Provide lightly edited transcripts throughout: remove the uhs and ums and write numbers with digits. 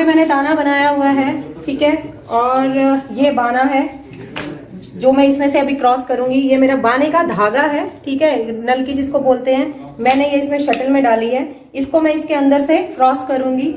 पे मैंने ताना बनाया हुआ है, ठीक है। और ये बाना है जो मैं इसमें से अभी क्रॉस करूंगी। ये मेरा बाने का धागा है, ठीक है, नल की जिसको बोलते हैं। मैंने ये इसमें शटल में डाली है, इसको मैं इसके अंदर से क्रॉस करूंगी।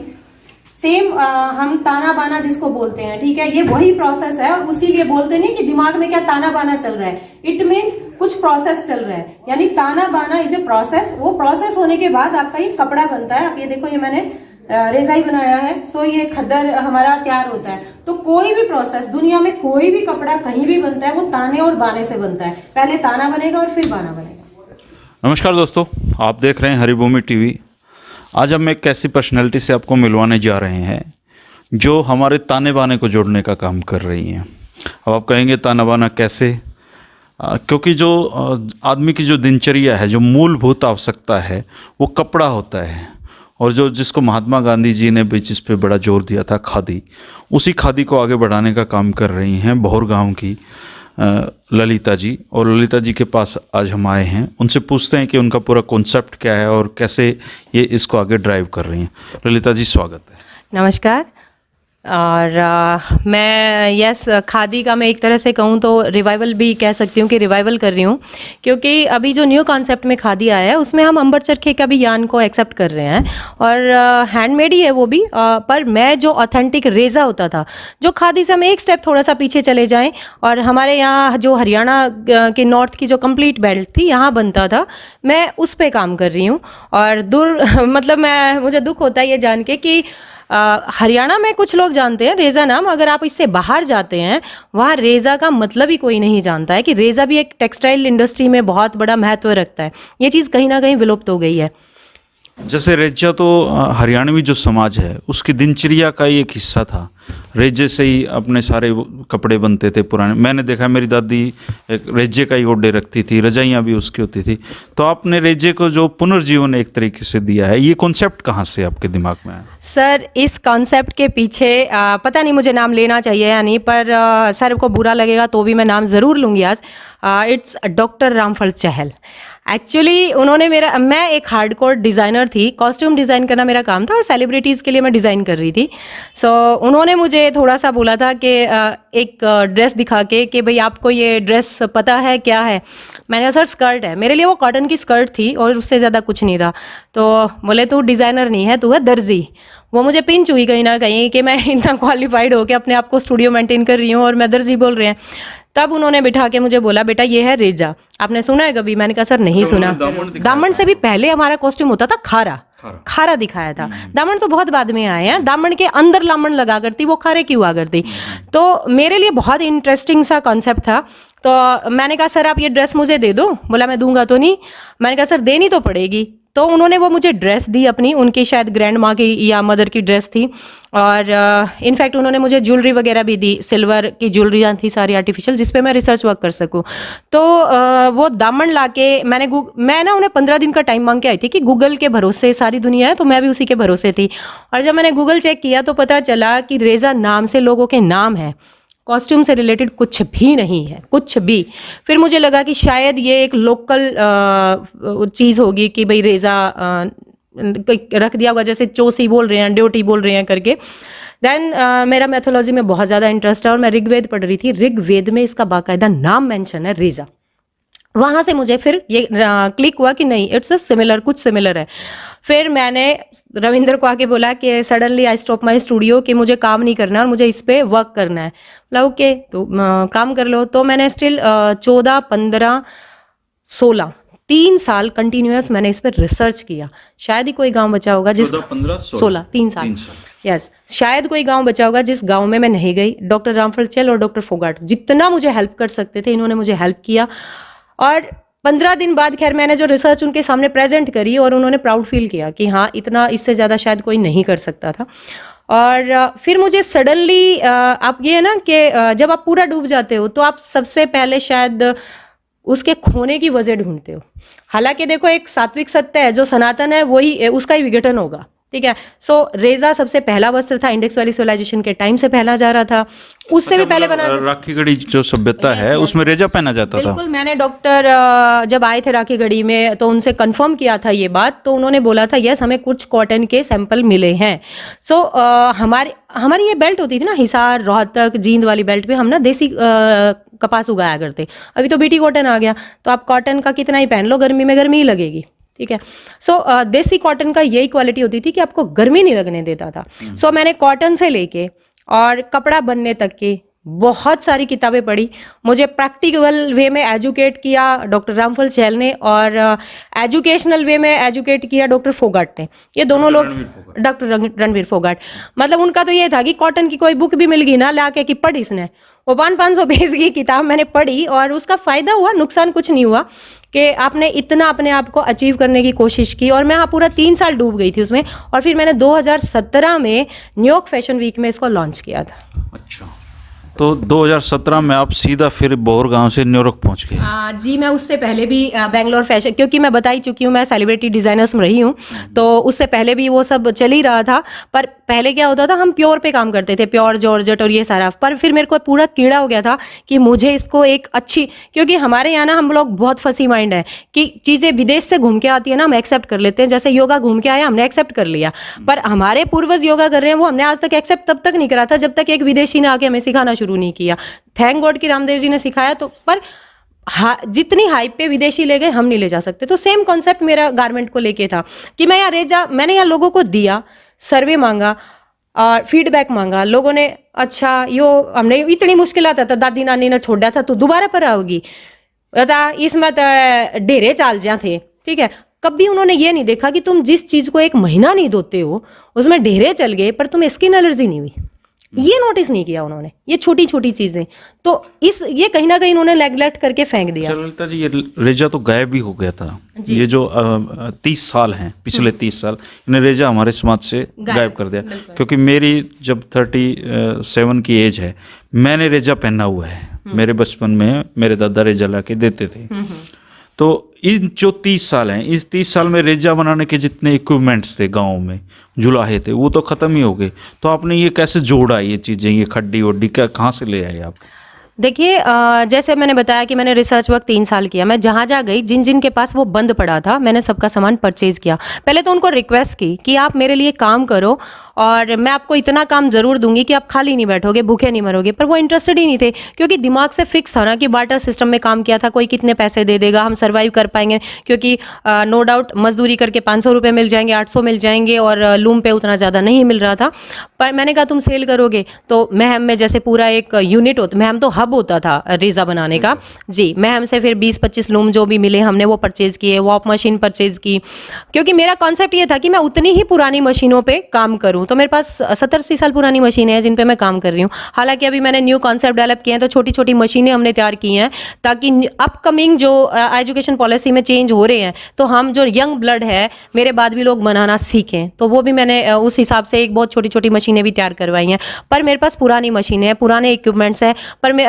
सेम हम ताना बाना जिसको बोलते हैं, ठीक है, ये वही प्रोसेस है। और उसीलिए बोलते नहीं कि दिमाग में क्या ताना बाना चल रहा है, इट मीन्स कुछ प्रोसेस चल रहा है, यानी ताना बाना इज ए प्रोसेस। वो प्रोसेस होने के बाद आपका ये कपड़ा बनता है। अब ये देखो, ये मैंने रेजाई बनाया है, सो ये खद्दर हमारा तैयार होता है। तो कोई भी प्रोसेस दुनिया में, कोई भी कपड़ा कहीं भी बनता है, वो ताने और बाने से बनता है। पहले ताना बनेगा और फिर बाना बनेगा। नमस्कार दोस्तों, आप देख रहे हैं हरिभूमि टीवी। आज हम एक ऐसी पर्सनैलिटी से आपको मिलवाने जा रहे हैं जो हमारे ताने बाने को जोड़ने का काम कर रही हैं। अब आप कहेंगे ताना बाना कैसे? क्योंकि जो आदमी की जो दिनचर्या है, जो मूलभूत आवश्यकता है, वो कपड़ा होता है। और जो जिसको महात्मा गांधी जी ने भी जिस पे बड़ा जोर दिया था, खादी, उसी खादी को आगे बढ़ाने का काम कर रही हैं भौर गांव की ललिता जी। और ललिता जी के पास आज हम आए हैं, उनसे पूछते हैं कि उनका पूरा कॉन्सेप्ट क्या है और कैसे ये इसको आगे ड्राइव कर रही हैं। ललिता जी, स्वागत है। नमस्कार। और मैं खादी का मैं एक तरह से कहूँ तो रिवाइवल भी कह सकती हूँ कि रिवाइवल कर रही हूँ, क्योंकि अभी जो न्यू कॉन्सेप्ट में खादी आया है उसमें हम अंबर चरखे का भी यान को एक्सेप्ट कर रहे हैं। और हैंडमेड ही है वो भी, पर मैं जो ऑथेंटिक रेज़ा होता था, जो खादी से हम एक स्टेप थोड़ा सा पीछे चले जाएँ, और हमारे यहाँ जो हरियाणा के नॉर्थ की जो कंप्लीट बेल्ट थी यहाँ बनता था, मैं उस पर काम कर रही हूँ। और मतलब मुझे दुख होता है ये जान के कि हरियाणा में कुछ लोग जानते हैं रेज़ा नाम, अगर आप इससे बाहर जाते हैं वहाँ रेज़ा का मतलब ही कोई नहीं जानता है कि रेज़ा भी एक टेक्सटाइल इंडस्ट्री में बहुत बड़ा महत्व रखता है। ये चीज़ कहीं ना कहीं विलुप्त हो गई है। जैसे रेजा तो हरियाणवी जो समाज है उसकी दिनचर्या का ही एक हिस्सा था। रेजे से ही अपने सारे कपड़े बनते थे पुराने। मैंने देखा, मेरी दादी एक रेजे का ही ओढ़े रखती थी, रजाइयाँ भी उसकी होती थी। तो आपने रेजे को जो पुनर्जीवन एक तरीके से दिया है, ये कॉन्सेप्ट कहाँ से आपके दिमाग में आया? सर, इस कॉन्सेप्ट के पीछे पता नहीं मुझे नाम लेना चाहिए या नहीं, पर सर को बुरा लगेगा तो भी मैं नाम ज़रूर लूँगी आज। It's doctor Ramphal Chahal. Actually उन्होंने मैं एक हार्डकोर डिज़ाइनर थी, कॉस्ट्यूम डिज़ाइन करना मेरा काम था और सेलिब्रिटीज़ के लिए मैं डिज़ाइन कर रही थी। सो उन्होंने मुझे थोड़ा सा बोला था कि एक ड्रेस दिखा के कि भाई आपको ये ड्रेस पता है क्या है। मैंने कहा सर स्कर्ट है। मेरे लिए वो कॉटन की स्कर्ट थी और उससे ज़्यादा कुछ नहीं था। तो बोले तू डिज़ाइनर नहीं है, तू है दर्जी। वो मुझे पिंच हुई कहीं ना कहीं कि मैं इतना क्वालिफाइड होकर अपने आप को स्टूडियो मेंटेन कर रही हूँ और मैं दर्जी बोल रहे हैं। तब उन्होंने बिठा के मुझे बोला, बेटा ये है रेजा, आपने सुना है कभी? मैंने कहा सर नहीं सुना। दामन से भी पहले हमारा कॉस्ट्यूम होता था खारा दिखाया था। दामन तो बहुत बाद में आए हैं। दामन के अंदर लामन लगा करती, वो खारे की हुआ करती। तो मेरे लिए बहुत इंटरेस्टिंग सा कॉन्सेप्ट था। तो मैंने कहा सर आप ये ड्रेस मुझे दे दो। बोला मैं दूंगा तो नहीं। मैंने कहा सर देनी तो पड़ेगी। तो उन्होंने वो मुझे ड्रेस दी अपनी, उनकी शायद ग्रैंड माँ की या मदर की ड्रेस थी। और इनफैक्ट उन्होंने मुझे ज्वेलरी वगैरह भी दी, सिल्वर की ज्वेलरियाँ थी सारी आर्टिफिशियल, जिस पे मैं रिसर्च वर्क कर सकूँ। तो वो दामन ला के मैं ना उन्हें 15 दिन का टाइम मांग के आई थी कि गूगल के भरोसे सारी दुनिया है, तो मैं भी उसी के भरोसे थी। और जब मैंने गूगल चेक किया तो पता चला कि रेज़ा नाम से लोगों के नाम है, कॉस्ट्यूम से रिलेटेड कुछ भी नहीं है, कुछ भी। फिर मुझे लगा कि शायद ये एक लोकल चीज़ होगी कि भाई रेज़ा रख दिया होगा, जैसे चौसी बोल रहे हैं, ड्योटी बोल रहे हैं करके। देन मेरा मैथोलॉजी में बहुत ज़्यादा इंटरेस्ट है और मैं ऋग्वेद पढ़ रही थी। ऋग्वेद में इसका बाकायदा नाम मेंशन है रेज़ा। वहाँ से मुझे फिर ये क्लिक हुआ कि नहीं, इट्स अ सिमिलर, कुछ सिमिलर है। फिर मैंने रविंद्र को आके बोला कि suddenly I stop my studio कि मुझे काम नहीं करना और मुझे इस पर वर्क करना है। बोला ओके, तो काम कर लो। तो मैंने स्टिल 14, 15, 16 3 साल कंटिन्यूअस मैंने इस पर रिसर्च किया। शायद ही कोई गांव बचा होगा जिस 16 3 साल यस शायद कोई गांव बचा होगा जिस गांव में मैं नहीं गई। डॉक्टर रामफल चहल और डॉक्टर फोगाट जितना मुझे हेल्प कर सकते थे, इन्होंने मुझे हेल्प किया। और 15 दिन बाद खैर मैंने जो रिसर्च उनके सामने प्रेजेंट करी और उन्होंने प्राउड फील किया कि हाँ, इतना इससे ज़्यादा शायद कोई नहीं कर सकता था। और फिर मुझे सडनली आप ये है ना कि जब आप पूरा डूब जाते हो तो आप सबसे पहले शायद उसके खोने की वजह ढूंढते हो। हालांकि देखो, एक सात्विक सत्य है जो सनातन है, वही उसका ही विघटन होगा। ठीक है। सो रेजा सबसे पहला वस्त्र था, इंडेक्स वैली सिविलाइजेशन के टाइम से पहना जा रहा था, उससे भी पहले बना। राखीगढ़ी जो सभ्यता है उसमें रेजा पहना जाता था। बिल्कुल, मैंने डॉक्टर जब आए थे राखीगढ़ी में तो उनसे कंफर्म किया था ये बात, तो उन्होंने बोला था यस हमें कुछ कॉटन के सैंपल मिले हैं। सो हमारी ये बेल्ट होती थी ना, हिसार, रोहतक, जींद वाली बेल्ट पे हम ना देसी कपास उगाया करते। अभी तो बीटी कॉटन आ गया, तो आप कॉटन का कितना ही पहन लो, गर्मी में गर्मी ही लगेगी, ठीक है। सो देसी कॉटन का यही क्वालिटी होती थी कि आपको गर्मी नहीं लगने देता था। सो मैंने कॉटन से लेके और कपड़ा बनने तक की बहुत सारी किताबें पढ़ी। मुझे प्रैक्टिकल वे में एजुकेट किया डॉक्टर रामफल चहल ने, और एजुकेशनल वे में एजुकेट किया डॉक्टर फोगाट ने। ये दोनों लोग, डॉक्टर रणवीर फोगाट, मतलब उनका तो ये था कि कॉटन की कोई बुक भी मिल गई ना लाके कि पढ़ इसने, वो 500 पेज की किताब मैंने पढ़ी और उसका फ़ायदा हुआ, नुकसान कुछ नहीं हुआ कि आपने इतना अपने आप को अचीव करने की कोशिश की। और मैं पूरा 3 साल डूब गई थी उसमें, और फिर मैंने 2017 में न्यूयॉर्क फैशन वीक में इसको लॉन्च किया था। अच्छा, तो 2017 में आप सीधा फिर बोहर गांव से न्यूयॉर्क पहुंच गए? जी, मैं उससे पहले भी बेंगलोर फैशन, क्योंकि मैं बता ही चुकी हूँ मैं सेलिब्रिटी डिज़ाइनर्स में रही हूँ, तो उससे पहले भी वो सब चल ही रहा था। पर पहले क्या होता था, हम प्योर पे काम करते थे, प्योर जॉर्जेट और ये सारा। पर फिर मेरे को पूरा कीड़ा हो गया था कि मुझे इसको एक अच्छी, क्योंकि हमारे यहाँ ना हम लोग बहुत फंसी माइंड है कि चीज़ें विदेश से घूम के आती है ना, हम एक्सेप्ट कर लेते हैं। जैसे योगा घूम के आया, हमने एक्सेप्ट कर लिया, पर हमारे पूर्वज योगा कर रहे हैं वो हमने आज तक एक्सेप्ट तब तक नहीं करा था जब तक एक विदेशी ने आके हमें सिखाना शुरू नहीं किया। थैंक गॉड कि रामदेव जी ने सिखाया, तो पर जितनी हाइप पे विदेशी ले गए हम नहीं ले जा सकते। तो सेम कॉन्सेप्ट मेरा गारमेंट को लेके था कि मैं यहाँ रेजा, मैंने यहाँ लोगों को दिया, सर्वे मांगा और फीडबैक मांगा। लोगों ने अच्छा यो हमने इतनी मुश्किल आता था, दादी नानी ने छोड़ा था तो दोबारा पर आओगी, इसमें तो ढेरे चाल जा थे, ठीक है। कभी उन्होंने ये नहीं देखा कि तुम जिस चीज को 1 महीना नहीं धोते हो उसमें ढेरे चल गए पर तुम्हें स्किन एलर्जी नहीं हुई, ये नोटिस नहीं किया उन्होंने, ये छोटी छोटी चीजें। तो ये कहीं ना कहीं उन्होंने नेग्लेक्ट करके फेंक दिया। ललिता जी, ये रेजा तो गायब ही हो गया था। ये जो 30 साल हैं, पिछले 30 साल, इन्हें रेजा हमारे समाज से गायब कर दिया। क्योंकि मेरी जब 37 की एज है, मैंने रेजा पहना हुआ है। मेरे बचपन में मेरे दादा रेजा ला के देते थे। तो इन जो 30 साल हैं, इस 30 साल में रेजा बनाने के जितने इक्विपमेंट्स थे गाँव में, जुलाहे थे, वो तो ख़त्म ही हो गए। तो आपने ये कैसे जोड़ा, ये चीज़ें, ये खड्डी वड्डी कहाँ से ले आए आप? देखिए, जैसे मैंने बताया कि मैंने रिसर्च वर्क 3 साल किया। मैं जहाँ जहाँ गई, जिन जिन के पास वो बंद पड़ा था, मैंने सबका सामान परचेज किया। पहले तो उनको रिक्वेस्ट की कि आप मेरे लिए काम करो और मैं आपको इतना काम ज़रूर दूंगी कि आप खाली नहीं बैठोगे, भूखे नहीं मरोगे। पर वो इंटरेस्टेड ही नहीं थे, क्योंकि दिमाग से फिक्स था ना कि बार्टर सिस्टम में काम किया था, कोई कितने पैसे दे देगा, हम सर्वाइव कर पाएंगे। क्योंकि नो डाउट मजदूरी करके 500 रुपये मिल जाएंगे, 800 मिल जाएंगे, और लूम पे उतना ज़्यादा नहीं मिल रहा था। पर मैंने कहा तुम सेल करोगे तो महम में जैसे पूरा एक यूनिट होता, महम तो हब होता था रेजा बनाने का जी। महम से फिर 20-25 लूम जो भी मिले हमने वो परचेज किए, वॉप मशीन परचेज की, क्योंकि मेरा कॉन्सेप्ट ये था कि मैं उतनी ही पुरानी मशीनों पे काम करूं। तो मेरे पास 70-80 साल पुरानी मशीनें हैं जिन पे मैं काम कर रही हूँ। हालांकि अभी मैंने न्यू कॉन्सेप्ट डेवलप किए हैं, तो छोटी छोटी मशीनें हमने तैयार की हैं ताकि अपकमिंग जो एजुकेशन पॉलिसी में चेंज हो रहे हैं, तो हम जो यंग ब्लड है मेरे बाद भी लोग बनाना सीखें। तो वो भी मैंने उस हिसाब से एक बहुत छोटी छोटी मशीनें भी तैयार करवाई हैं। पर मेरे पास पुरानी मशीनें हैं, पुराने इक्विपमेंट्स हैं, पर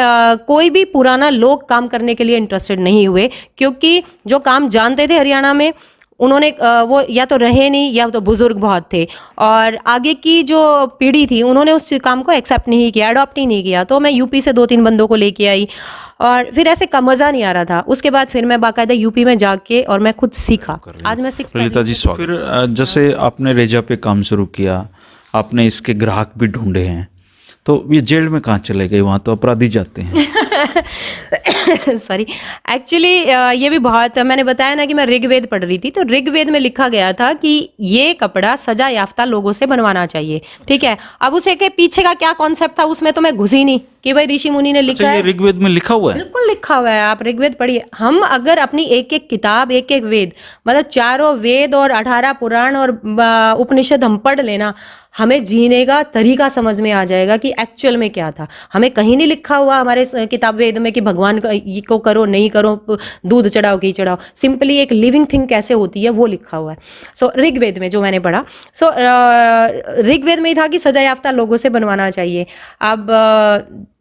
कोई भी पुराना लोग काम करने के लिए इंटरेस्टेड नहीं हुए, क्योंकि जो काम जानते थे हरियाणा में उन्होंने वो या तो रहे नहीं या तो बुजुर्ग बहुत थे, और आगे की जो पीढ़ी थी उन्होंने उस काम को एक्सेप्ट नहीं किया, अडॉप्ट ही नहीं किया। तो मैं यूपी से 2-3 बंदों को लेके आई और फिर ऐसे का मज़ा नहीं आ रहा था। उसके बाद फिर मैं बाकायदा यूपी में जाके और मैं खुद सीखा। आज मैं 6 ललिता जी, फिर जैसे आपने रेजा पे काम शुरू किया, आपने इसके ग्राहक भी ढूंढे हैं, तो ये जेल में कहाँ चले गए? वहाँ तो अपराधी जाते हैं। सॉरी, एक्चुअली ये भी बहुत, मैंने बताया ना कि मैं ऋग्वेद पढ़ रही थी, तो ऋग्वेद में लिखा गया था कि ये कपड़ा सजा याफ्ता लोगों से बनवाना चाहिए, ठीक है। अब उसे के पीछे का क्या कॉन्सेप्ट था उसमें तो मैं घुसी नहीं कि भाई ऋषि मुनि ने लिखा है। ये ऋग्वेद में लिखा हुआ है? बिल्कुल लिखा हुआ है, आप ऋग्वेद पढ़िए। हम अगर अपनी एक एक किताब, एक एक वेद, मतलब 4 वेद और 18 पुराण और उपनिषद हम पढ़ लेना, हमें जीने का तरीका समझ में आ जाएगा कि एक्चुअल में क्या था। हमें कहीं नहीं लिखा हुआ हमारे किताब वेद में कि भगवान को करो नहीं करो, दूध चढ़ाओ घी चढ़ाओ। सिंपली एक लिविंग थिंग कैसे होती है वो लिखा हुआ है। सो ऋग्वेद में जो मैंने पढ़ा, सो ऋग्वेद में ही था कि सजा याफ्ता लोगों से बनवाना चाहिए। अब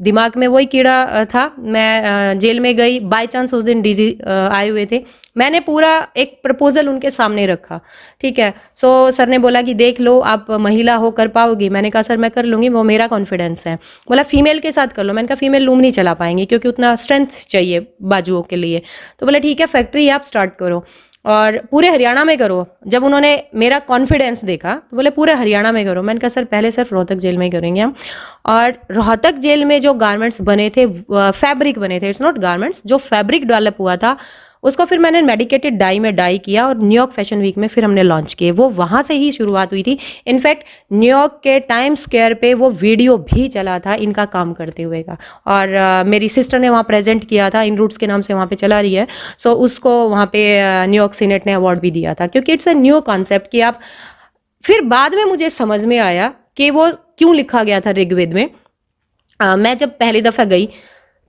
दिमाग में वही कीड़ा था। मैं जेल में गई, बाय चांस उस दिन डीजी आए हुए थे, मैंने पूरा एक प्रपोजल उनके सामने रखा, ठीक है। सो सर ने बोला कि देख लो, आप महिला हो, कर पाओगी? मैंने कहा सर मैं कर लूँगी, वो मेरा कॉन्फिडेंस है। बोला फीमेल के साथ कर लो। मैंने कहा फीमेल लूम नहीं चला पाएंगे क्योंकि उतना स्ट्रेंथ चाहिए बाजुओं के लिए। तो बोला ठीक है, फैक्ट्री आप स्टार्ट करो और पूरे हरियाणा में करो। जब उन्होंने मेरा कॉन्फिडेंस देखा तो बोले पूरे हरियाणा में करो। मैंने कहा सर पहले सिर्फ रोहतक जेल में ही करेंगे हम। और रोहतक जेल में जो गारमेंट्स बने थे, फैब्रिक बने थे, इट्स नॉट गारमेंट्स, जो फैब्रिक डेवलप हुआ था उसको फिर मैंने मेडिकेटेड डाई में डाई किया और न्यूयॉर्क फैशन वीक में फिर हमने लॉन्च किए। वो वहाँ से ही शुरुआत हुई थी। इनफैक्ट न्यूयॉर्क के टाइम स्क्वायर पे वो वीडियो भी चला था इनका काम करते हुए का। और मेरी सिस्टर ने वहाँ प्रेजेंट किया था, इन रूट्स के नाम से वहाँ पे चला रही है। सो उसको वहाँ पे न्यूयॉर्क सीनेट ने अवार्ड भी दिया था, क्योंकि इट्स अ न्यू कॉन्सेप्ट कि आप। फिर बाद में मुझे समझ में आया कि वो क्यों लिखा गया था ऋग्वेद में। मैं जब पहली दफ़ा गई,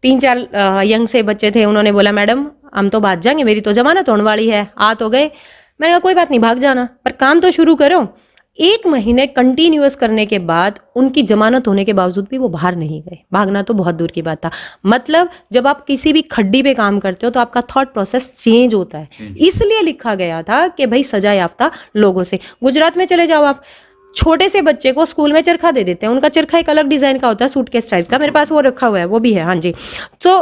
3-4 यंग से बच्चे थे, उन्होंने बोला मैडम हम तो भाग जाएंगे, मेरी तो जमानत होने वाली है। आ तो गए। मैंने कहा कोई बात नहीं, भाग जाना, पर काम तो शुरू करो। 1 महीने कंटिन्यूअस करने के बाद उनकी जमानत होने के बावजूद भी वो बाहर नहीं गए। भागना तो बहुत दूर की बात था। मतलब जब आप किसी भी खड्डी पे काम करते हो तो आपका थॉट प्रोसेस चेंज होता है। इसलिए लिखा गया था कि भाई सजा याफ्ता लोगों से। गुजरात में चले जाओ आप, छोटे से बच्चे को स्कूल में चरखा दे देते हैं। उनका चरखा एक अलग डिजाइन का होता है, सूटकेस टाइप का। मेरे पास वो रखा हुआ है, वो भी है। हाँ जी। तो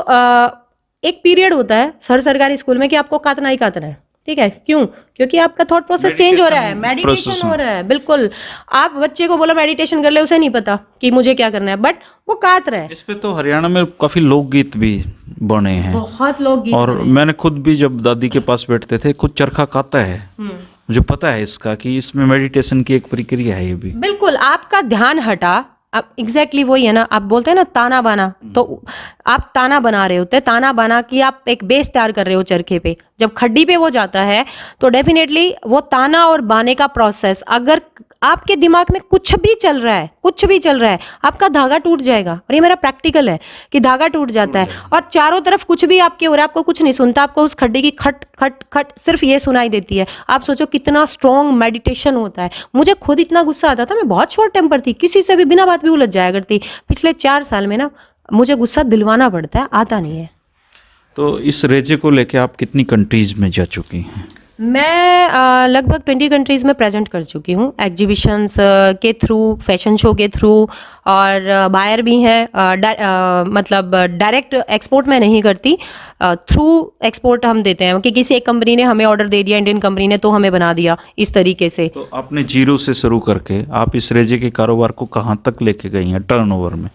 एक पीरियड होता है सरकारी स्कूल में कि आपको काटना ही काटना है, ठीक है। क्यों? क्योंकि आपका थॉट प्रोसेस चेंज हो रहा है, मेडिटेशन हो रहा है। बिल्कुल, आप बच्चे को बोलो मेडिटेशन कर ले, उसे नहीं पता कि मुझे क्या करना है, बट वो काट रहा है। इस पे तो हरियाणा में काफी लोकगीत भी बने हैं, बहुत लोग और मैंने खुद भी जब दादी के पास बैठते थे, खुद चरखा काता है, मुझे पता है इसका कि इसमें मेडिटेशन की एक प्रक्रिया है। ये भी बिल्कुल आपका ध्यान हटा। अब एग्जैक्टली वही है ना, आप बोलते हैं ना ताना बाना, तो आप ताना बना रहे होते हैं। ताना बाना की आप एक बेस तैयार कर रहे हो चरखे पे। जब खड्डी पे वो जाता है तो डेफिनेटली वो ताना और बाने का प्रोसेस, अगर आपके दिमाग में कुछ भी चल रहा है, आपका धागा टूट जाएगा। और ये मेरा प्रैक्टिकल है कि धागा टूट जाता है और चारों तरफ कुछ भी आपके हो रहा है, आपको कुछ नहीं सुनता, आपको उस खड्डी की खट खट खट सिर्फ ये सुनाई देती है। आप सोचो कितना स्ट्रॉन्ग मेडिटेशन होता है। मुझे खुद इतना गुस्सा आता था, मैं बहुत शॉर्ट टेम्पर थी, किसी से भी बिना बात भी उलझ जाया करती। पिछले 4 साल में ना मुझे गुस्सा दिलवाना पड़ता है, आता नहीं है। तो इस रेजे को लेके आप कितनी कंट्रीज में जा चुकी हैं? मैं लगभग 20 कंट्रीज़ में प्रेजेंट कर चुकी हूँ, एग्जीबिशंस के थ्रू, फैशन शो के थ्रू, और बायर भी हैं। मतलब डायरेक्ट एक्सपोर्ट मैं नहीं करती, थ्रू एक्सपोर्ट हम देते हैं कि किसी एक कंपनी ने हमें ऑर्डर दे दिया, इंडियन कंपनी ने, तो हमें बना दिया इस तरीके से। तो आपने जीरो से शुरू करके आप इस रेजे के कारोबार को कहाँ तक लेके गई हैं टर्नओवर में?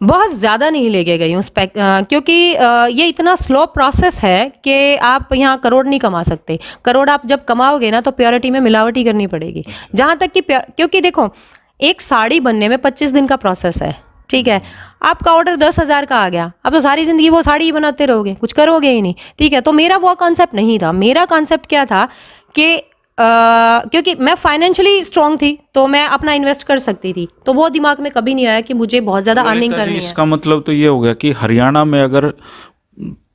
बहुत ज़्यादा नहीं लेके गई हूँ क्योंकि ये इतना स्लो प्रोसेस है कि आप यहाँ करोड़ नहीं कमा सकते। करोड़ आप जब कमाओगे ना तो प्योरिटी में मिलावट ही करनी पड़ेगी। जहाँ तक कि क्योंकि देखो, एक साड़ी बनने में 25 दिन का प्रोसेस है, ठीक है। आपका ऑर्डर 10,000 का आ गया, अब तो सारी ज़िंदगी वो साड़ी ही बनाते रहोगे, कुछ करोगे ही नहीं, ठीक है। तो मेरा वो कॉन्सेप्ट नहीं था। मेरा कॉन्सेप्ट क्या था कि क्योंकि मैं फाइनेंशियली स्ट्रांग थी तो मैं अपना इन्वेस्ट कर सकती थी, तो वो दिमाग में कभी नहीं आया कि मुझे बहुत ज़्यादा अर्निंग करनी है। इसका मतलब तो ये हो गया कि हरियाणा में अगर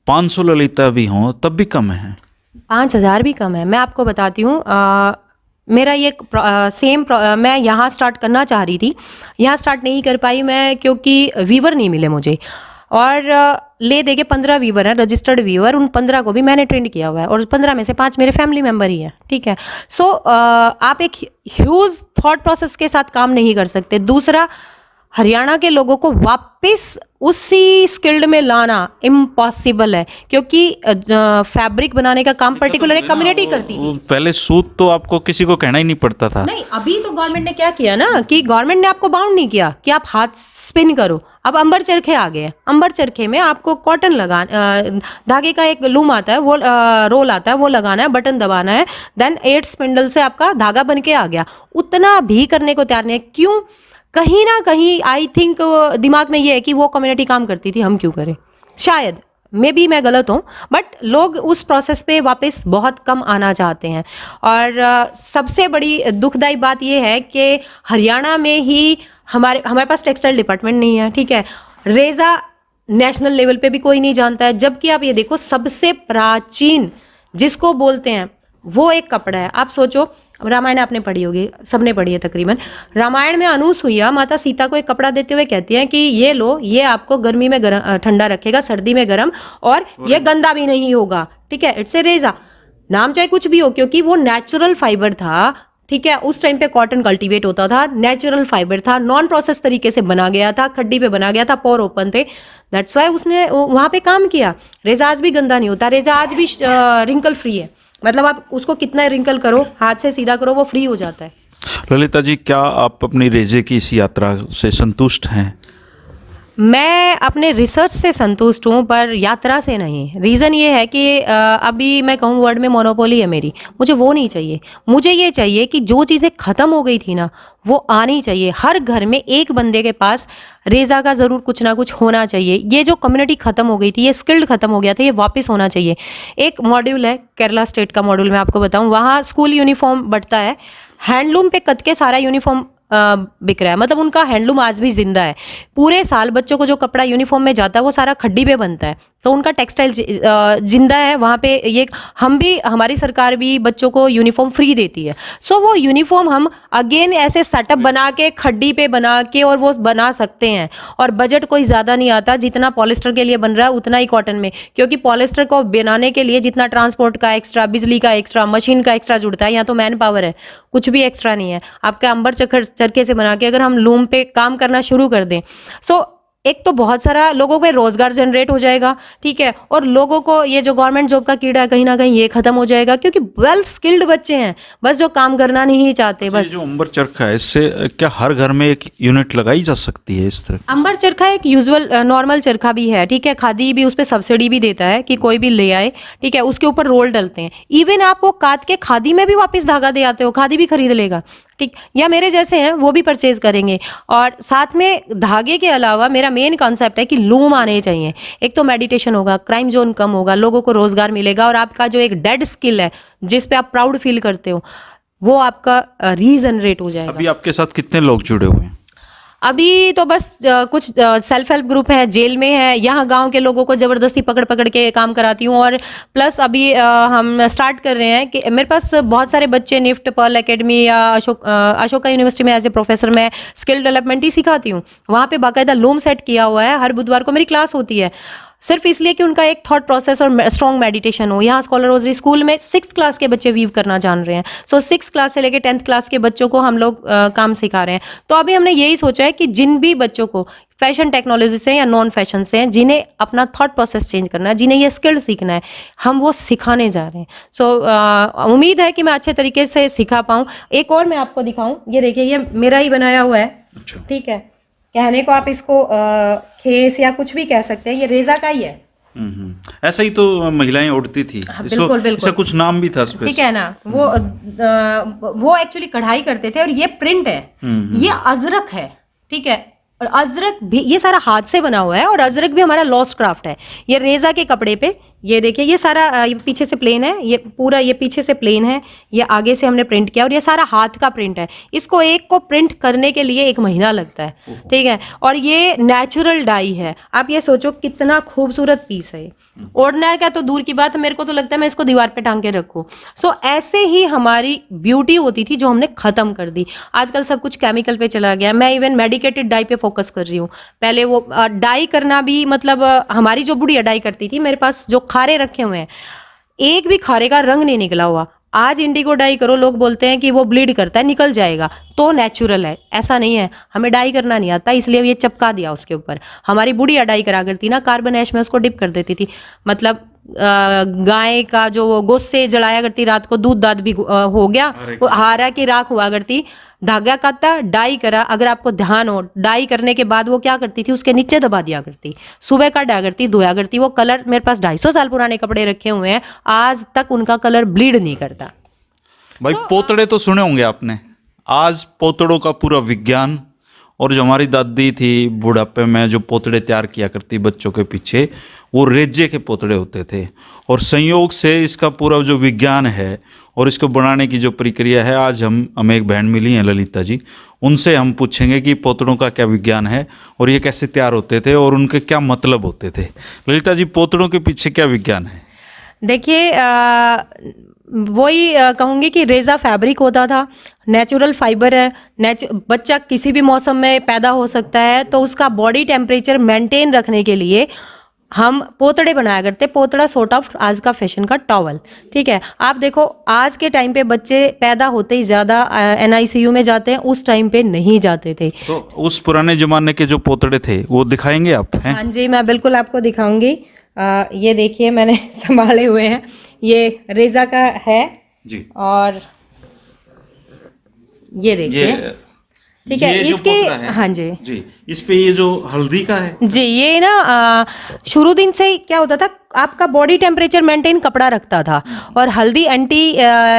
500 ललिता भी हों तब भी कम है, 5,000 भी कम है। मैं आपको बताती हूँ, मेरा ये मैं यहाँ स्टार्ट करना चाह रही थी, यहाँ स्टार्ट नहीं कर पाई मैं क्योंकि वीवर नहीं मिले मुझे। और ले दे के 15 वीवर हैं, रजिस्टर्ड वीवर, उन 15 को भी मैंने ट्रेंड किया हुआ है और 15 में से 5 मेरे फैमिली मेम्बर ही हैं, ठीक है। सो आप एक ह्यूज थॉट प्रोसेस के साथ काम नहीं कर सकते। दूसरा, हरियाणा के लोगों को वापस उसी स्किल्ड में लाना इम्पॉसिबल है, क्योंकि फैब्रिक बनाने का काम पर्टिकुलर एक कम्युनिटी करती थी। पहले सूत तो आपको किसी को कहना ही नहीं पड़ता था। नहीं, अभी तो गवर्नमेंट ने क्या किया ना कि गवर्नमेंट ने आपको बाउंड नहीं किया कि आप हाथ स्पिन करो। अब अंबर चरखे आ गए हैं। अंबर चरखे में आपको कॉटन धागे का एक लूम आता है, वो रोल आता है, वो लगाना है, बटन दबाना है, देन 8 स्पिंडल से आपका धागा बन के आ गया। उतना भी करने को तैयार नहीं है। क्यों? कहीं ना कहीं आई थिंक दिमाग में ये है कि वो कम्युनिटी काम करती थी, हम क्यों करें। शायद मे बी मैं गलत हूँ, बट लोग उस प्रोसेस पे वापस बहुत कम आना चाहते हैं। और सबसे बड़ी दुखदाई बात ये है कि हरियाणा में ही हमारे पास टेक्सटाइल डिपार्टमेंट नहीं है, ठीक है। रेजा नेशनल लेवल पे भी कोई नहीं जानता है, जबकि आप ये देखो सबसे प्राचीन जिसको बोलते हैं वो एक कपड़ा है। आप सोचो, रामायण आपने पढ़ी होगी, सबने पढ़ी है तकरीबन। रामायण में अनुसुईया माता सीता को एक कपड़ा देते हुए कहती हैं कि ये लो, ये आपको गर्मी में ठंडा रखेगा, सर्दी में गर्म, और ये गंदा भी नहीं होगा, ठीक है, इट्स ए रेजा, नाम चाहे कुछ भी हो, क्योंकि वो नेचुरल फाइबर था। ठीक है, उस टाइम पे कॉटन कल्टीवेट होता था, नेचुरल फाइबर था, नॉन प्रोसेस तरीके से बना गया था, खड्डी पे बना गया था, पोर ओपन थे, दैट्स वाई उसने वहां पे काम किया। रेजा आज भी गंदा नहीं होता, रेजा आज भी रिंकल फ्री है, मतलब आप उसको कितना रिंकल करो, हाथ से सीधा करो, वो फ्री हो जाता है। ललिता जी, क्या आप अपनी रेजे की इस यात्रा से संतुष्ट हैं? मैं अपने रिसर्च से संतुष्ट हूँ, पर यात्रा से नहीं। रीज़न ये है कि अभी मैं कहूँ वर्ड में मोनोपोली है मेरी, मुझे वो नहीं चाहिए। मुझे ये चाहिए कि जो चीज़ें ख़त्म हो गई थी ना, वो आनी चाहिए। हर घर में एक बंदे के पास रेज़ा का ज़रूर कुछ ना कुछ होना चाहिए। ये जो कम्युनिटी ख़त्म हो गई थी, ये स्किल्ड ख़त्म हो गया था, ये वापस होना चाहिए। एक मॉड्यूल है केरला स्टेट का मॉड्यूल, मैं आपको बताऊँ, वहाँ स्कूल यूनिफॉर्म बंटता है, हैंडलूम पे कत के सारा यूनिफॉर्म बिक रहा है, मतलब उनका हैंडलूम आज भी जिंदा है। पूरे साल बच्चों को जो कपड़ा यूनिफॉर्म में जाता है वो सारा खड्डी पे बनता है, तो उनका टेक्सटाइल जिंदा है वहाँ पे। ये हम भी, हमारी सरकार भी बच्चों को यूनिफॉर्म फ्री देती है। सो वो यूनिफॉर्म हम अगेन ऐसे सेटअप बना के, खड्डी पे बना के, और वो बना सकते हैं। और बजट कोई ज़्यादा नहीं आता, जितना पॉलिस्टर के लिए बन रहा है उतना ही कॉटन में, क्योंकि पॉलिस्टर को बनाने के लिए जितना ट्रांसपोर्ट का एक्स्ट्रा, बिजली का एक्स्ट्रा, मशीन का एक्स्ट्रा जुड़ता है, यहाँ तो मैन पावर है, कुछ भी एक्स्ट्रा नहीं है। आपके अंबर चरखे से बना के अगर हम लूम पे काम करना शुरू कर दें, सो एक तो बहुत सारा लोगों को रोजगार जनरेट हो जाएगा, ठीक है, और लोगों को ये जो गवर्नमेंट जॉब का कीड़ा है कहीं ना कहीं ये खत्म हो जाएगा, क्योंकि वेल स्किल्ड बच्चे हैं, बस जो काम करना नहीं चाहते। बस जो अंबर चरखा है, इससे क्या हर घर में एक यूनिट लगाई जा सकती है इस तरह? अंबर चरखा एक यूजुअल नॉर्मल चरखा भी है, ठीक है, खादी भी उस पर सब्सिडी भी देता है कि कोई भी ले आए, ठीक है, उसके ऊपर रोल डलते हैं। इवन आप वो काट के खादी में भी वापस धागा दे आते हो, खादी भी खरीद लेगा, ठीक, या मेरे जैसे हैं वो भी परचेज करेंगे। और साथ में धागे के अलावा मेरा मेन कॉन्सेप्ट है कि लूम आने चाहिए। एक तो मेडिटेशन होगा, क्राइम जोन कम होगा, लोगों को रोजगार मिलेगा, और आपका जो एक डेड स्किल है जिस पे आप प्राउड फील करते हो, वो आपका रीजनरेट हो जाएगा। अभी आपके साथ कितने लोग जुड़े हुए हैं? अभी तो बस कुछ सेल्फ हेल्प ग्रुप है, जेल में है, यहाँ गांव के लोगों को ज़बरदस्ती पकड़ पकड़ के काम कराती हूँ। और प्लस अभी हम स्टार्ट कर रहे हैं कि मेरे पास बहुत सारे बच्चे निफ्ट, पर्ल एकेडमी या अशोका यूनिवर्सिटी में एज ए प्रोफेसर मैं स्किल डेवलपमेंट ही सिखाती हूँ। वहाँ पे बाकायदा लूम सेट किया हुआ है, हर बुधवार को मेरी क्लास होती है, सिर्फ इसलिए कि उनका एक थॉट प्रोसेस और स्ट्रॉन्ग मेडिटेशन हो। यहाँ स्कॉलर रोजरी स्कूल में 6th क्लास के बच्चे वीव करना जान रहे हैं, सो 6th क्लास से लेकर 10th क्लास के बच्चों को हम लोग काम सिखा रहे हैं। तो अभी हमने यही सोचा है कि जिन भी बच्चों को फैशन टेक्नोलॉजी से या नॉन फैशन से हैं, जिन्हें अपना थॉट प्रोसेस चेंज करना है, जिन्हें ये स्किल सीखना है, हम वो सिखाने जा रहे हैं। सो उम्मीद है कि मैं अच्छे तरीके से सिखा पाऊँ। एक और मैं आपको दिखाऊँ, ये देखिए, ये मेरा ही बनाया हुआ है, ठीक है, कहने को आप इसको खेस या कुछ भी कह सकते हैं, ये रेजा का ही है। ऐसा ही तो महिलाएं ओढ़ती थी। बिल्कुल बिल्कुल, इसका कुछ नाम भी था, ठीक है ना। वो एक्चुअली कढ़ाई करते थे, और ये प्रिंट है, ये अजरक है, ठीक है, और अजरक भी ये सारा हाथ से बना हुआ है, और अजरक भी हमारा लॉस्ट क्राफ्ट है। ये रेजा के कपड़े पे, ये देखिए, ये सारा ये पीछे से प्लेन है, ये पूरा ये पीछे से प्लेन है, ये आगे से हमने प्रिंट किया, और ये सारा हाथ का प्रिंट है। इसको एक को प्रिंट करने के लिए 1 महीना लगता है, ठीक है, और ये नेचुरल डाई है। आप ये सोचो कितना खूबसूरत पीस है। ओढ़ना का तो दूर की बात है, मेरे को तो लगता है मैं इसको दीवार पे टांग के रखूं। सो ऐसे ही हमारी ब्यूटी होती थी जो हमने खत्म कर दी। आजकल सब कुछ केमिकल पे चला गया। मैं इवन मेडिकेटेड डाई पे फोकस कर रही हूँ। पहले वो डाई करना भी, मतलब हमारी जो बुढ़िया डाई करती थी, मेरे पास जो खारे रखे हुए हैं, एक भी खारे का रंग नहीं निकला हुआ। आज इंडिगो डाई करो, लोग बोलते हैं कि वो ब्लीड करता है, निकल जाएगा, तो नेचुरल है, ऐसा नहीं है। हमें डाई करना नहीं आता, इसलिए ये चिपका दिया उसके ऊपर। हमारी बुढ़िया डाई करा करती ना, कार्बन ऐश में उसको डिप कर देती थी, मतलब गाय का जो गोश्त जलाया करती, रात को दूध दाद भी हो गया, वो हारा की राख हुआ करती, धागा काटा, डाई करा। अगर आपको ध्यान हो, डाई करने के बाद वो क्या करती थी, उसके नीचे दबा दिया करती, सुबह का डाया करती, धोया करती। वो कलर, मेरे पास 250 साल पुराने कपड़े रखे हुए हैं, आज तक उनका कलर ब्लीड नहीं करता। भाई पोतड़े तो सुने होंगे आपने। आज पोतड़ों का पूरा विज्ञान, और जो हमारी दादी थी बुढ़ापे में जो पोतड़े तैयार किया करती बच्चों के पीछे, वो रेजे के पोतड़े होते थे। और संयोग से इसका पूरा जो विज्ञान है और इसको बनाने की जो प्रक्रिया है, आज हमें एक बहन मिली हैं ललिता जी, उनसे हम पूछेंगे कि पोतड़ों का क्या विज्ञान है और ये कैसे तैयार होते थे और उनके क्या मतलब होते थे। ललिता जी, पोतड़ों के पीछे क्या विज्ञान है? देखिए, वही कहूँगी कि रेज़ा फैब्रिक होता था, नेचुरल फाइबर है, बच्चा किसी भी मौसम में पैदा हो सकता है, तो उसका बॉडी टेम्परेचर मेंटेन रखने के लिए हम पोतड़े बनाया करते, पोतड़ा सॉर्ट ऑफ आज का फैशन का टॉवल। ठीक है, आप देखो आज के टाइम पे बच्चे पैदा होते ही ज़्यादा NICU में जाते हैं, उस टाइम पे नहीं जाते थे। तो उस पुराने जमाने के जो पोतड़े थे वो दिखाएंगे आप हैं? हाँ जी, मैं बिल्कुल आपको दिखाऊंगी। ये देखिए मैंने संभाले हुए हैं, ये रेजा का है जी। और ये देखिए, ठीक है, ये जो इसके पोतड़ा है, हाँ जी जी, इस पे ये जो हल्दी का है जी, ये ना शुरू दिन से ही क्या होता था, आपका बॉडी टेम्परेचर मेंटेन कपड़ा रखता था, और हल्दी एंटी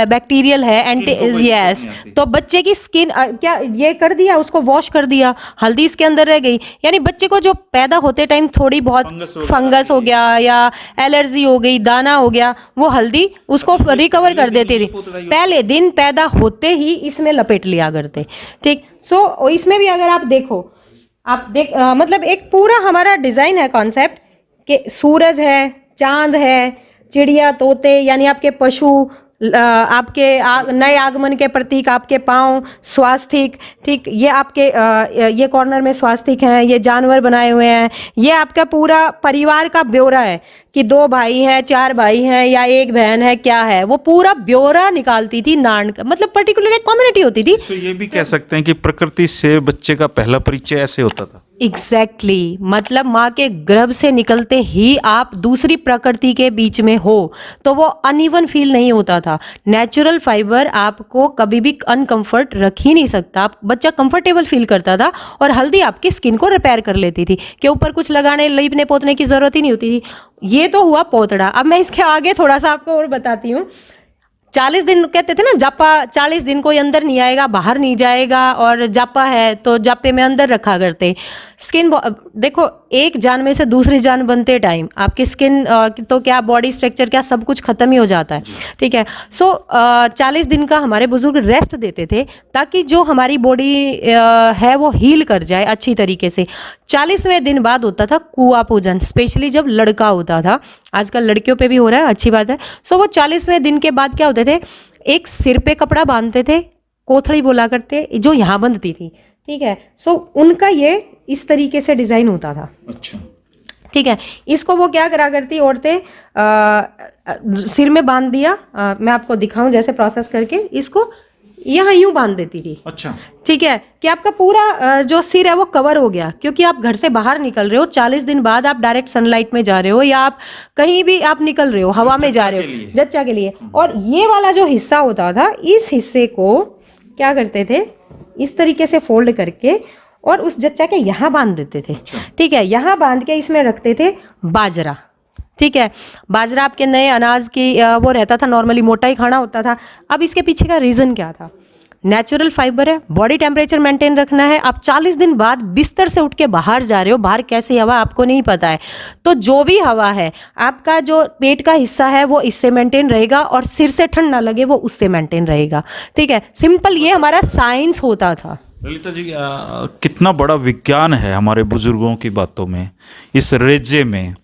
बैक्टीरियल है, एंटी यस, तो बच्चे की स्किन क्या ये कर दिया, उसको वॉश कर दिया, हल्दी इसके अंदर रह गई, यानी बच्चे को जो पैदा होते टाइम थोड़ी बहुत फंगस हो गया या एलर्जी हो गई, दाना हो गया, वो हल्दी उसको रिकवर कर देती थी। पहले दिन पैदा होते ही इसमें लपेट लिया करते। ठीक, सो इसमें भी अगर आप देखो, आप मतलब एक पूरा हमारा डिजाइन है, कॉन्सेप्ट कि सूरज है, चांद है, चिड़िया, तोते, यानी आपके पशु, आपके नए आगमन के प्रतीक, आपके पाँव, स्वास्तिक, ठीक, ये आपके ये कॉर्नर में स्वास्तिक हैं, ये जानवर बनाए हुए हैं, ये आपका पूरा परिवार का ब्यौरा है कि 2 भाई हैं, 4 भाई हैं या 1 बहन है, क्या है, वो पूरा ब्यौरा निकालती थी नान का, मतलब पर्टिकुलर एक कम्युनिटी होती थी। तो ये भी कह सकते हैं कि प्रकृति से बच्चे का पहला परिचय ऐसे होता था। एग्जैक्टली मतलब माँ के गर्भ से निकलते ही आप दूसरी प्रकृति के बीच में हो तो वो अनइवन फील नहीं होता था। नेचुरल फाइबर आपको कभी भी अनकंफर्ट रख ही नहीं सकता, आप बच्चा कंफर्टेबल फील करता था, और हल्दी आपकी स्किन को रिपेयर कर लेती थी कि ऊपर कुछ लगाने लीपने पोतने की जरूरत ही नहीं होती थी। ये तो हुआ पोतड़ा। अब मैं इसके आगे थोड़ा सा आपको और बताती हूँ। 40 दिन कहते थे ना, जापा 40 दिन कोई अंदर नहीं आएगा, बाहर नहीं जाएगा, और जापा है तो जापे में अंदर रखा करते। स्किन देखो, एक जान में से दूसरी जान बनते टाइम आपकी स्किन तो क्या बॉडी स्ट्रक्चर क्या सब कुछ खत्म ही हो जाता है। ठीक है, सो 40 दिन का हमारे बुजुर्ग रेस्ट देते थे ताकि जो हमारी बॉडी है वो हील कर जाए अच्छी तरीके से। 40वें दिन बाद होता था कुआं पूजन, स्पेशली जब लड़का होता था, आजकल लड़कियों पे भी हो रहा है, अच्छी बात है। सो वो 40वें दिन के बाद क्या होते थे, एक सिर पे कपड़ा बांधते थे, कोथड़ी बोला करते, जो यहाँ बंधती थी। ठीक है, सो उनका ये इस तरीके से डिजाइन होता था। अच्छा, ठीक है, इसको वो क्या करा करती औरतें, सिर में बांध दिया, मैं आपको दिखाऊं जैसे प्रोसेस करके, इसको यहाँ यूं बांध देती थी। अच्छा, ठीक है, कि आपका पूरा जो सिर है वो कवर हो गया, क्योंकि आप घर से बाहर निकल रहे हो, 40 दिन बाद आप डायरेक्ट सनलाइट में जा रहे हो, या आप कहीं भी आप निकल रहे हो, हवा में जा रहे हो, जच्चा के लिए। और ये वाला जो हिस्सा होता था, इस हिस्से को क्या करते थे, इस तरीके से फोल्ड करके और उस जच्चा के यहाँ बांध देते थे। ठीक है, यहाँ बांध के इसमें रखते थे बाजरा। ठीक है, बाजरा आपके नए अनाज की वो रहता था, नॉर्मली मोटा ही खाना होता था। अब इसके पीछे का रीज़न क्या था, नेचुरल फाइबर है, बॉडी टेम्परेचर मेंटेन रखना है। आप 40 दिन बाद बिस्तर से उठ के बाहर जा रहे हो, बाहर कैसी हवा आपको नहीं पता है, तो जो भी हवा है आपका जो पेट का हिस्सा है वो इससे मेंटेन रहेगा, और सिर से ठंड ना लगे वो उससे मेंटेन रहेगा। ठीक है, सिंपल ये हमारा साइंस होता था। ललिता जी, कितना बड़ा विज्ञान है हमारे बुजुर्गों की बातों में, इस रेजे में,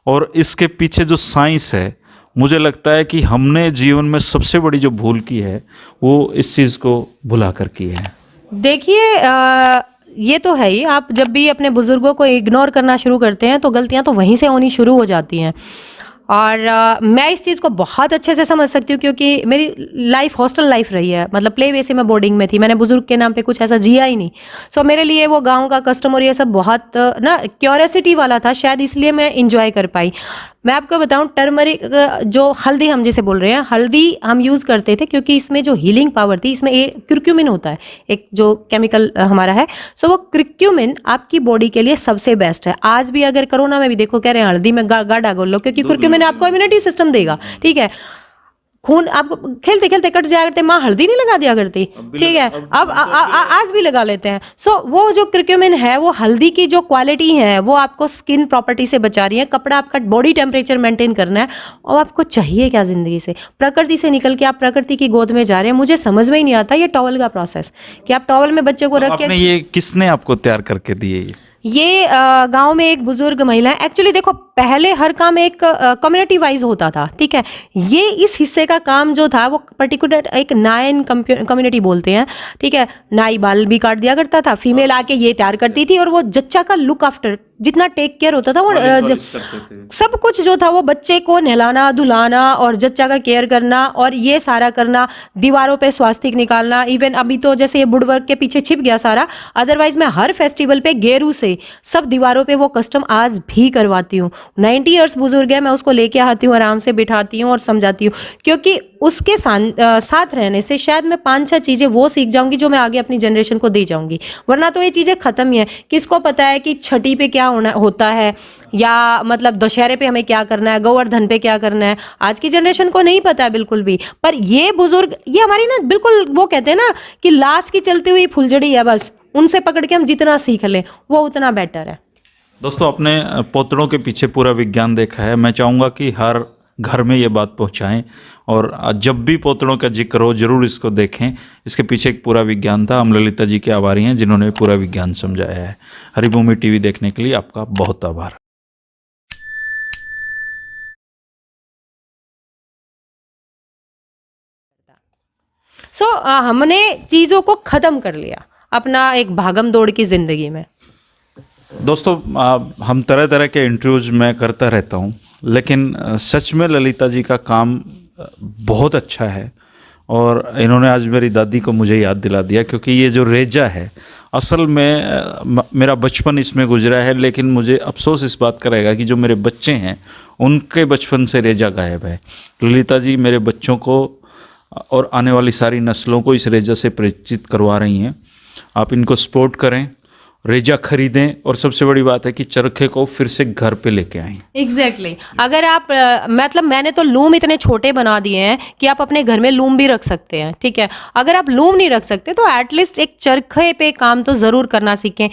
और इसके पीछे जो साइंस है। मुझे लगता है कि हमने जीवन में सबसे बड़ी जो भूल की है वो इस चीज़ को भुला कर की है। देखिए, ये तो है ही, आप जब भी अपने बुजुर्गों को इग्नोर करना शुरू करते हैं तो गलतियां तो वहीं से होनी शुरू हो जाती हैं। और मैं इस चीज़ को बहुत अच्छे से समझ सकती हूँ, क्योंकि मेरी लाइफ हॉस्टल लाइफ रही है, मतलब प्ले वे से मैं बोर्डिंग में थी, मैंने बुजुर्ग के नाम पे कुछ ऐसा जिया ही नहीं। सो मेरे लिए वो गांव का कस्टम और ये सब बहुत ना क्यूरियोसिटी वाला था, शायद इसलिए मैं इंजॉय कर पाई। मैं आपको बताऊं, टर्मरिक जो हल्दी हम जिसे बोल रहे हैं, हल्दी हम यूज़ करते थे क्योंकि इसमें जो हीलिंग पावर थी, इसमें क्रिक्यूमिन होता है, एक जो केमिकल हमारा है। सो वो क्रिक्यूमिन आपकी बॉडी के लिए सबसे बेस्ट है। आज भी अगर कोरोना में भी देखो, कह रहे हैं हल्दी में गाढ़ा घोल लो, क्योंकि क्रिक्यूमिन आपको इम्यूनिटी सिस्टम देगा। ठीक है, खून आपको खेलते खेलते कट जाया करते, माँ हल्दी नहीं लगा दिया करती। ठीक है, अब आज भी लगा लेते हैं। सो वो जो क्रिक्यूमिन है, वो हल्दी की जो क्वालिटी है वो आपको स्किन प्रॉपर्टी से बचा रही है। कपड़ा आपका बॉडी टेम्परेचर मेंटेन करना है, और आपको चाहिए क्या जिंदगी से, प्रकृति से निकल के आप प्रकृति की गोद में जा रहे हैं। मुझे समझ में ही नहीं आता ये टॉवल का प्रोसेस, कि आप टॉवल में बच्चे को रख के। ये किसने आपको तैयार करके दिए? ये गांव में एक बुजुर्ग महिला है। एक्चुअली देखो, पहले हर काम एक कम्युनिटी वाइज होता था, ठीक है। ये इस हिस्से का काम जो था वो पर्टिकुलर एक नायन कम्युनिटी बोलते हैं, ठीक है। नाई बाल भी काट दिया करता था, फीमेल आके ये तैयार करती थी, और वो जच्चा का लुक आफ्टर जितना टेक केयर होता था वो सब कुछ जो था वो बच्चे को नहलाना धुलाना और जच्चा का केयर करना और ये सारा करना, दीवारों पे स्वास्तिक निकालना। इवन अभी तो जैसे ये वुड वर्क के पीछे छिप गया सारा, अदरवाइज मैं हर फेस्टिवल पे गेरू से सब दीवारों पे वो कस्टम आज भी करवाती हूँ। 90 ईयर्स बुजुर्ग है, मैं उसको लेके आती हूँ, आराम से बिठाती हूँ और समझाती हूँ, क्योंकि उसके साथ रहने से शायद मैं 5-6 चीज़ें वो सीख जाऊंगी जो मैं आगे अपनी जनरेशन को दे जाऊंगी। वरना तो ये चीज़ें खत्म ही है। किसको पता है कि छठी पे क्या होता है, या मतलब दशहरे पे हमें क्या करना है, गोवर्धन पे क्या करना है, आज की जनरेशन को नहीं पता है बिल्कुल भी। पर ये बुजुर्ग, ये हमारी ना बिल्कुल वो कहते हैं ना कि लास्ट की चलती हुई फुलझड़ी है, बस उनसे पकड़ के हम जितना सीख लें वो उतना बेटर है। दोस्तों, अपने पोतड़ों के पीछे पूरा विज्ञान देखा है। मैं चाहूँगा कि हर घर में ये बात पहुंचाएं, और जब भी पोतड़ों का जिक्र हो जरूर इसको देखें। इसके पीछे एक पूरा विज्ञान था। हम ललिता जी के आभारी हैं जिन्होंने पूरा विज्ञान समझाया है। हरिभूमि टीवी देखने के लिए आपका बहुत आभार। हमने चीज़ों को ख़त्म कर लिया अपना एक भागम दौड़ की ज़िंदगी में। दोस्तों, हम तरह तरह के इंटरव्यूज मैं करता रहता हूँ, लेकिन सच में ललिता जी का काम बहुत अच्छा है। और इन्होंने आज मेरी दादी को मुझे याद दिला दिया, क्योंकि ये जो रेजा है, असल में मेरा बचपन इसमें गुजरा है, लेकिन मुझे अफसोस इस बात का रहेगा कि जो मेरे बच्चे हैं उनके बचपन से रेजा गायब है। ललिता जी मेरे बच्चों को और आने वाली सारी नस्लों को इस रेजा से परिचित करवा रही हैं। आप इनको सपोर्ट करें, रेजा खरीदें, और सबसे बड़ी बात है कि चरखे को फिर से घर पे लेके आएं। एग्जैक्टली अगर आप मतलब मैंने तो लूम इतने छोटे बना दिए हैं कि आप अपने घर में लूम भी रख सकते हैं, ठीक है। अगर आप लूम नहीं रख सकते तो एटलीस्ट एक चरखे पे काम तो ज़रूर करना सीखें,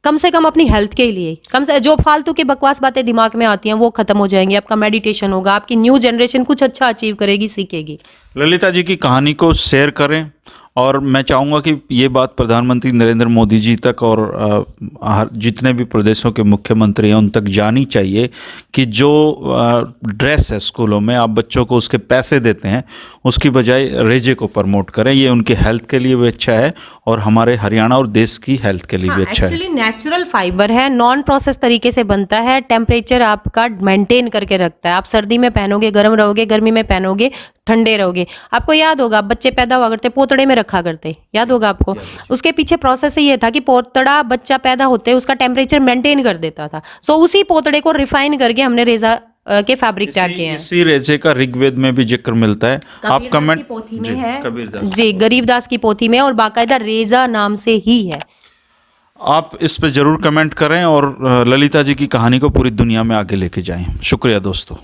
कम से कम अपनी हेल्थ के लिए। कम से जो फालतू की बकवास बातें दिमाग में आती हैं वो खत्म हो जाएंगी, आपका मेडिटेशन होगा, आपकी न्यू जनरेशन कुछ अच्छा अचीव करेगी, सीखेगी। ललिता जी की कहानी को शेयर करें, और मैं चाहूँगा कि ये बात प्रधानमंत्री नरेंद्र मोदी जी तक और जितने भी प्रदेशों के मुख्यमंत्री हैं उन तक जानी चाहिए कि जो ड्रेस है स्कूलों में आप बच्चों को उसके पैसे देते हैं, उसकी बजाय रेजे को प्रमोट करें। ये उनके हेल्थ के लिए भी अच्छा है और हमारे हरियाणा और देश की हेल्थ के लिए भी अच्छा है। एक्चुअली नेचुरल फाइबर है, नॉन प्रोसेस तरीके से बनता है, टेम्परेचर आपका मेंटेन करके रखता है। आप सर्दी में पहनोगे गर्म रहोगे, गर्मी में पहनोगे ठंडे रहोगे। आपको याद होगा बच्चे पैदा हुआ करते पोतड़े में रखा करते, याद होगा आपको। उसके पीछे प्रोसेस ये था कि पोतड़ा बच्चा पैदा होते उसका टेम्परेचर मेंटेन कर देता था। सो उसी पोतड़े को रिफाइन करके हमने रेजा के फैब्रिक तैयार किए हैं। इसी रेजे का ऋग्वेद में भी जिक्र मिलता है। आप कमेंट पोथी में है जी, गरीबदास की पोथी में, और बाकायदा रेजा नाम से ही है। आप इस पे जरूर कमेंट करें और ललिता जी की कहानी को पूरी दुनिया में आगे लेके जाएं। शुक्रिया दोस्तों।